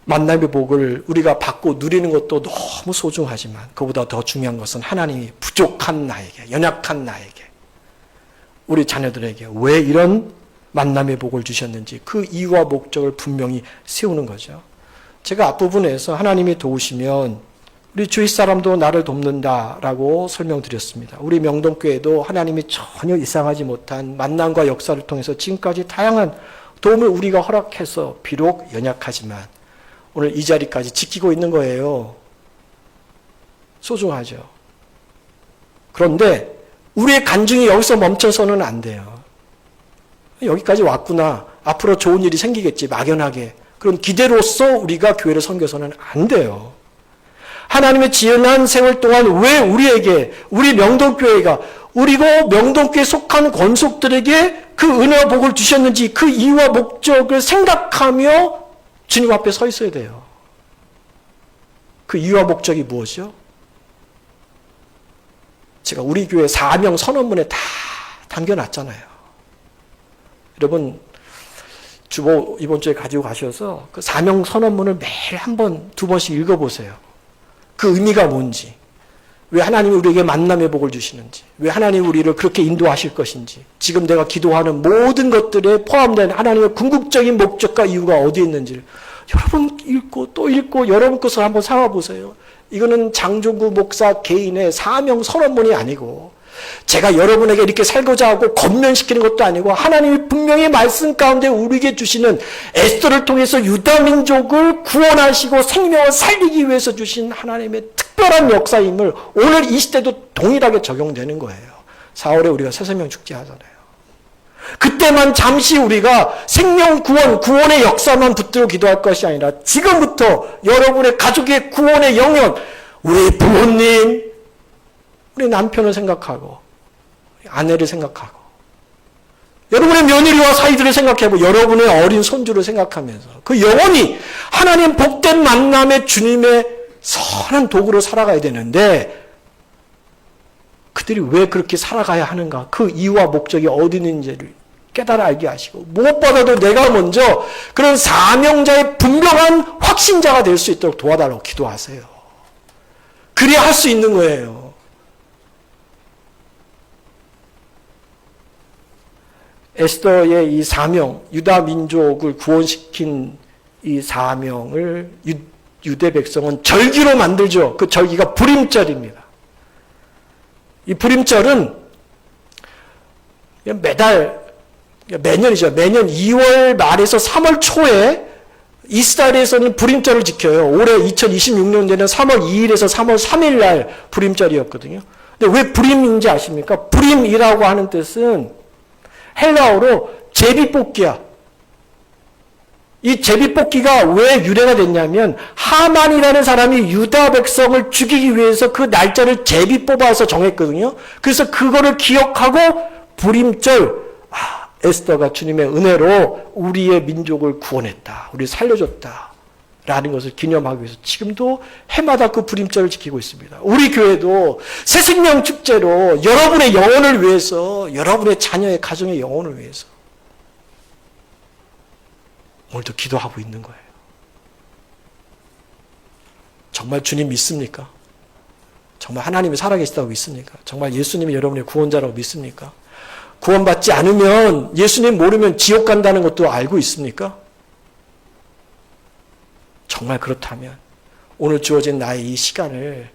만남의 복을 우리가 받고 누리는 것도 너무 소중하지만 그보다 더 중요한 것은 하나님이 부족한 나에게, 연약한 나에게, 우리 자녀들에게 왜 이런 만남의 복을 주셨는지 그 이유와 목적을 분명히 세우는 거죠. 제가 앞부분에서 하나님이 도우시면 우리 주위 사람도 나를 돕는다라고 설명드렸습니다. 우리 명동교회도 하나님이 전혀 이상하지 못한 만남과 역사를 통해서 지금까지 다양한 도움을 우리가 허락해서 비록 연약하지만 오늘 이 자리까지 지키고 있는 거예요. 소중하죠. 그런데 우리의 간증이 여기서 멈춰서는 안 돼요. 여기까지 왔구나. 앞으로 좋은 일이 생기겠지. 막연하게. 그런 기대로서 우리가 교회를 섬겨서는 안 돼요. 하나님의 지연한 세월 동안 왜 우리에게, 우리 명동교회가, 우리고 명동교회에 속한 권속들에게 그 은혜와 복을 주셨는지 그 이유와 목적을 생각하며 주님 앞에 서 있어야 돼요. 그 이유와 목적이 무엇이요? 제가 우리 교회 사명 선언문에 다 담겨놨잖아요. 여러분 주보 이번 주에 가지고 가셔서 그 사명 선언문을 매일 한 번, 두 번씩 읽어보세요. 그 의미가 뭔지, 왜 하나님이 우리에게 만남의 복을 주시는지, 왜 하나님이 우리를 그렇게 인도하실 것인지, 지금 내가 기도하는 모든 것들에 포함된 하나님의 궁극적인 목적과 이유가 어디에 있는지를 여러분 읽고 또 읽고 여러분 것을 한번 삼아보세요. 이거는 장종구 목사 개인의 사명 선언문이 아니고 제가 여러분에게 이렇게 살고자 하고 건면시키는 것도 아니고 하나님이 분명히 말씀 가운데 우리에게 주시는 에스더를 통해서 유다민족을 구원하시고 생명을 살리기 위해서 주신 하나님의 특별한 역사임을 오늘 이 시대도 동일하게 적용되는 거예요. 4월에 우리가 새생명 축제 하잖아요. 그때만 잠시 우리가 생명 구원, 구원의 역사만 붙들고 기도할 것이 아니라 지금부터 여러분의 가족의 구원의 영역, 우리 부모님, 우리 남편을 생각하고 아내를 생각하고 여러분의 며느리와 사이들을 생각해보고 여러분의 어린 손주를 생각하면서 그 영혼이 하나님 복된 만남의 주님의 선한 도구로 살아가야 되는데 그들이 왜 그렇게 살아가야 하는가, 그 이유와 목적이 어디 있는지를 깨달아 알게 하시고 무엇보다도 내가 먼저 그런 사명자의 분명한 확신자가 될 수 있도록 도와달라고 기도하세요. 그래야 할 수 있는 거예요. 에스더의 이 사명, 유다 민족을 구원시킨 이 사명을 유대 백성은 절기로 만들죠. 그 절기가 부림절입니다. 이 부림절은 매년이죠. 매년 2월 말에서 3월 초에 이스라엘에서는 부림절을 지켜요. 올해 2026년에는 3월 2일에서 3월 3일 날 부림절이었거든요. 근데 왜 부림인지 아십니까? 부림이라고 하는 뜻은 헬라어로 제비뽑기야. 이 제비뽑기가 왜 유래가 됐냐면 하만이라는 사람이 유다 백성을 죽이기 위해서 그 날짜를 제비 뽑아서 정했거든요. 그래서 그거를 기억하고 불임절, 에스더가 주님의 은혜로 우리의 민족을 구원했다. 우리를 살려줬다. 라는 것을 기념하기 위해서 지금도 해마다 그 불임절을 지키고 있습니다. 우리 교회도 새생명 축제로 여러분의 영혼을 위해서, 여러분의 자녀의 가정의 영혼을 위해서 오늘도 기도하고 있는 거예요. 정말 주님 믿습니까? 정말 하나님이 살아계시다고 믿습니까? 정말 예수님이 여러분의 구원자라고 믿습니까? 구원받지 않으면, 예수님 모르면 지옥 간다는 것도 알고 있습니까? 정말 그렇다면 오늘 주어진 나의 이 시간을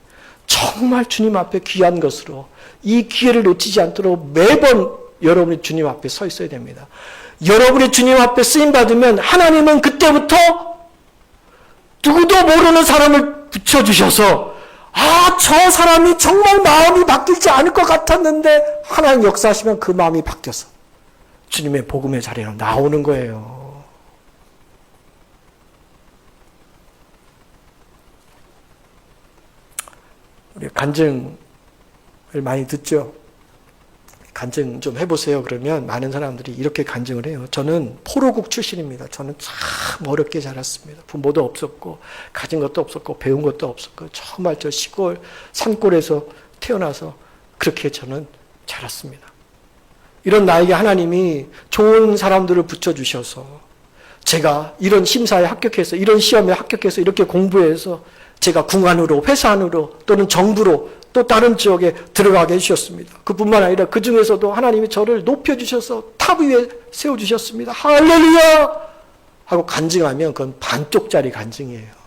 정말 주님 앞에 귀한 것으로, 이 기회를 놓치지 않도록 매번 여러분이 주님 앞에 서 있어야 됩니다. 여러분이 주님 앞에 쓰임받으면 하나님은 그때부터 누구도 모르는 사람을 붙여주셔서, 저 사람이 정말 마음이 바뀌지 않을 것 같았는데 하나님 역사하시면 그 마음이 바뀌어서 주님의 복음의 자리로 나오는 거예요. 우리 간증을 많이 듣죠. 간증 좀 해보세요. 그러면 많은 사람들이 이렇게 간증을 해요. 저는 포로국 출신입니다. 저는 참 어렵게 자랐습니다. 부모도 없었고 가진 것도 없었고 배운 것도 없었고 정말 저 시골 산골에서 태어나서 그렇게 저는 자랐습니다. 이런 나에게 하나님이 좋은 사람들을 붙여주셔서 제가 이런 심사에 합격해서, 이런 시험에 합격해서 이렇게 공부해서 제가 궁안으로, 회사 안으로 또는 정부로 또 다른 지역에 들어가게 해주셨습니다. 그뿐만 아니라 그 중에서도 하나님이 저를 높여주셔서 탑 위에 세워주셨습니다. 할렐루야! 하고 간증하면 그건 반쪽짜리 간증이에요.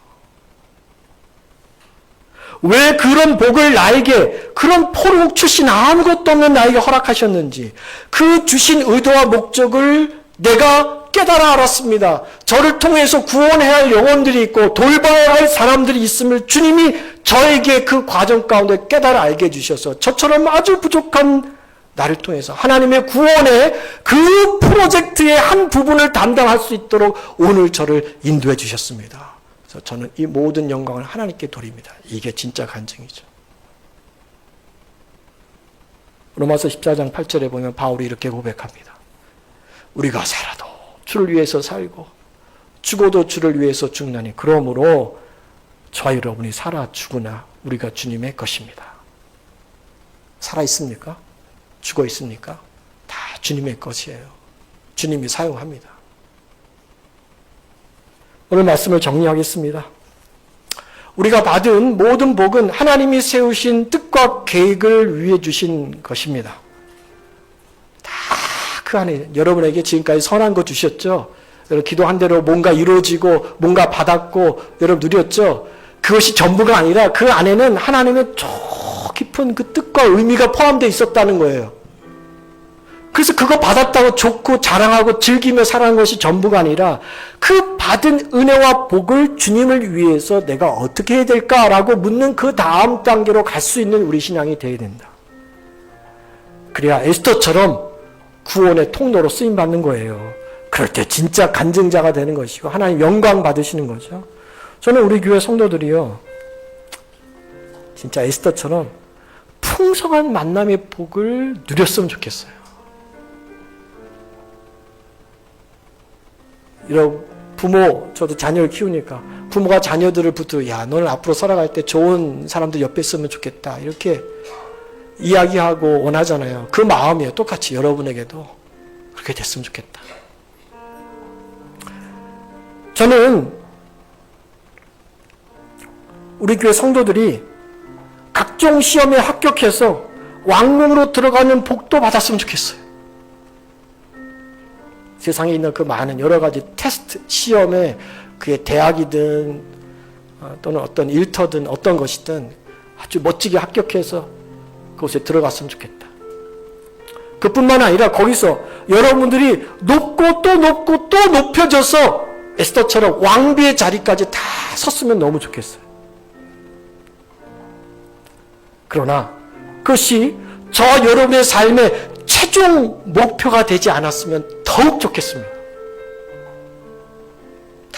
왜 그런 복을 나에게, 그런 포로국 출신 아무것도 없는 나에게 허락하셨는지, 그 주신 의도와 목적을 내가 깨달아 알았습니다. 저를 통해서 구원해야 할 영혼들이 있고 돌봐야 할 사람들이 있음을 주님이 저에게 그 과정 가운데 깨달아 알게 해주셔서 저처럼 아주 부족한 나를 통해서 하나님의 구원의 그 프로젝트의 한 부분을 담당할 수 있도록 오늘 저를 인도해 주셨습니다. 그래서 저는 이 모든 영광을 하나님께 돌립니다. 이게 진짜 간증이죠. 로마서 14장 8절에 보면 바울이 이렇게 고백합니다. 우리가 살아도 주를 위해서 살고 죽어도 주를 위해서 죽나니 그러므로 저와 여러분이 살아 죽으나 우리가 주님의 것입니다. 살아 있습니까? 죽어 있습니까? 다 주님의 것이에요. 주님이 사용합니다. 오늘 말씀을 정리하겠습니다. 우리가 받은 모든 복은 하나님이 세우신 뜻과 계획을 위해 주신 것입니다. 다 그 안에 여러분에게 지금까지 선한 거 주셨죠? 여러분 기도한 대로 뭔가 이루어지고 뭔가 받았고 여러분 누렸죠? 그것이 전부가 아니라 그 안에는 하나님의 저 깊은 그 뜻과 의미가 포함되어 있었다는 거예요. 그래서 그거 받았다고 좋고 자랑하고 즐기며 살아가는 것이 전부가 아니라 그 받은 은혜와 복을 주님을 위해서 내가 어떻게 해야 될까라고 묻는 그 다음 단계로 갈 수 있는 우리 신앙이 되어야 된다. 그래야 에스더처럼 구원의 통로로 쓰임받는 거예요. 그럴 때 진짜 간증자가 되는 것이고 하나님 영광 받으시는 거죠. 저는 우리 교회 성도들이요, 진짜 에스더처럼 풍성한 만남의 복을 누렸으면 좋겠어요. 이런 부모, 저도 자녀를 키우니까 부모가 자녀들을 붙들어 야 너는 앞으로 살아갈 때 좋은 사람들 옆에 있으면 좋겠다 이렇게 이야기하고 원하잖아요. 그 마음이에요. 똑같이 여러분에게도 그렇게 됐으면 좋겠다. 저는 우리 교회 성도들이 각종 시험에 합격해서 왕궁으로 들어가는 복도 받았으면 좋겠어요. 세상에 있는 그 많은 여러 가지 테스트, 시험에 그게 대학이든 또는 어떤 일터든 어떤 것이든 아주 멋지게 합격해서 그곳에 들어갔으면 좋겠다. 그뿐만 아니라 거기서 여러분들이 높고 또 높고 또 높여져서 에스더처럼 왕비의 자리까지 다 섰으면 너무 좋겠어요. 그러나 그것이 저 여러분의 삶의 최종 목표가 되지 않았으면 더욱 좋겠습니다.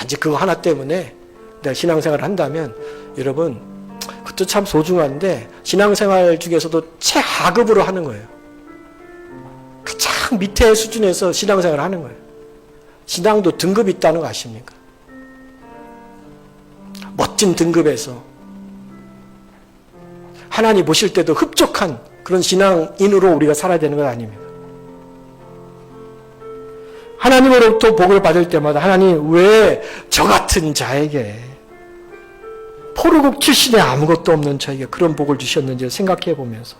단지 그거 하나 때문에 내가 신앙생활을 한다면 여러분 그것도 참 소중한데 신앙생활 중에서도 최하급으로 하는 거예요. 가장 밑에 수준에서 신앙생활을 하는 거예요. 신앙도 등급이 있다는 거 아십니까? 멋진 등급에서 하나님 보실 때도 흡족한 그런 신앙인으로 우리가 살아야 되는 것 아닙니까? 하나님으로부터 복을 받을 때마다 하나님 왜 저 같은 자에게 포로국 출신에 아무것도 없는 저에게 그런 복을 주셨는지 생각해 보면서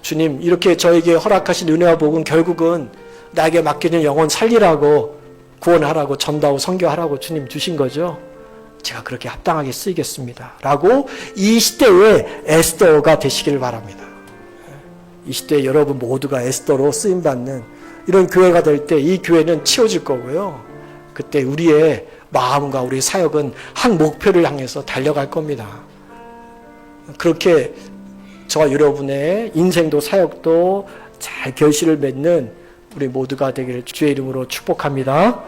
주님 이렇게 저에게 허락하신 은혜와 복은 결국은 나에게 맡기는 영혼 살리라고 구원하라고 전도하고 선교하라고 주님 주신 거죠. 제가 그렇게 합당하게 쓰이겠습니다. 라고 이 시대의 에스더가 되시기를 바랍니다. 이 시대에 여러분 모두가 에스더로 쓰임받는 이런 교회가 될 때 이 교회는 치워질 거고요. 그때 우리의 마음과 우리의 사역은 한 목표를 향해서 달려갈 겁니다. 그렇게 저와 여러분의 인생도 사역도 잘 결실을 맺는 우리 모두가 되기를 주의 이름으로 축복합니다.